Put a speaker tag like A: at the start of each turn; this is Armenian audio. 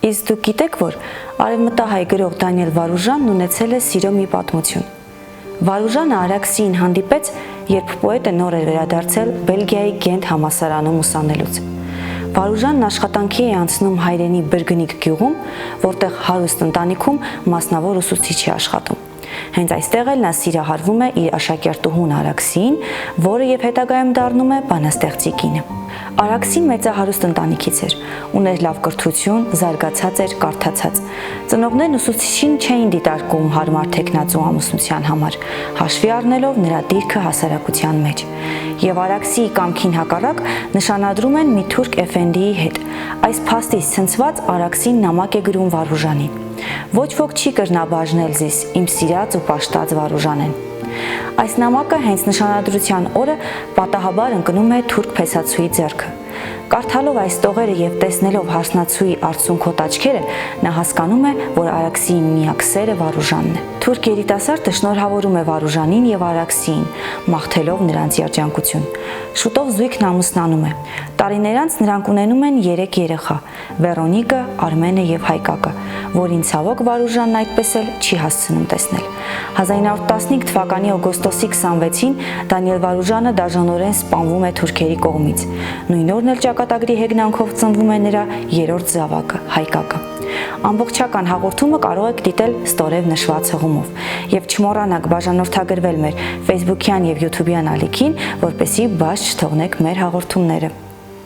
A: Իսկ դուք գիտեք, որ արևմտահայ գրող Դանիել Վարուժանն ունեցել է սիրո մի պատմություն։ Վարուժանը Արաքսիին հանդիպեց, երբ պոետը նոր էր վերադարձել Բելգիայի Գենտ համալսարանում ուսանելուց։ Վարուժանն աշխատանքի է անցնում հայրենի Բրգնիկ գյուղում, որտեղ հարուստ ընտանիքում մասնավոր ուսուցիչ է աշխատում։ Հենց այստեղ էլ նա սիրահարվում է իր աշակերտուհուն Արաքսիին, որը եւ հետագայում դառնում է բանաստեղծի կինը։ Արաքսին մեծահարուստ ընտանիքից էր, ուներ լավ կրթություն, զարգացած էր, կարդացած։ Ծնողներն ուսուցիչին չէին դիտարկում հարմար թեկնածու ամուսնության համար, հաշվի առնելով նրա դիրքը հասարակության մեջ։ Եվ Արաքսիի կամքին հակառակ նշանադրում են մի թուրք էֆենդիի հետ։ Այս փաստից ցնցված Արաքսին նամակ է գրում Վարուժանին։ Ոչ ոք չի կրնա բաժնել ձեզ, իմ սիրած ու պաշտած Վարուժանեն։ Այս նամակը հենց նշանադրության օրը պատահաբար ընկնում է թուրք փեսացուի ձեռքը։ Կարդալով այս տողերը եւ տեսնելով հարսնացուի արցունքոտ աչքերը, նա հասկանում է, որ Արաքսիի միակ սերը Վարուժանն է։ Թուրք երիտասարդը շնորհավորում է Վարուժանին եւ Արաքսիին, մաղթելով նրանց երջանկություն։ Շուտով զույգն ամուսնանում է։ Տարիներ անց նրանք ունենում են 3 երեխա՝ Վերոնիկը, Արմենը եւ Հայկակը, որին ցավոք Վարուժանն այդպես էլ չի հասցնում տեսնել։ 1915 թվականի օգոստոսի 26-ին Դանիել Վարուժանը դաժանորեն սպանվում է թուրքերի կողմից։ Նույն օրն էլ ճակատագրի հեգնանքով ծնվում է նրա 3-րդ զավակը՝ Հայկակը։ Ամբողջական հաղորդումը կարող եք դիտել ստորև նշված հղումով եւ չմոռանաք բաժանորդագրվել մեր Facebook-յան եւ YouTube-յան ալիքին, որպեսզի բաց չթողնեք մեր հաղորդումները։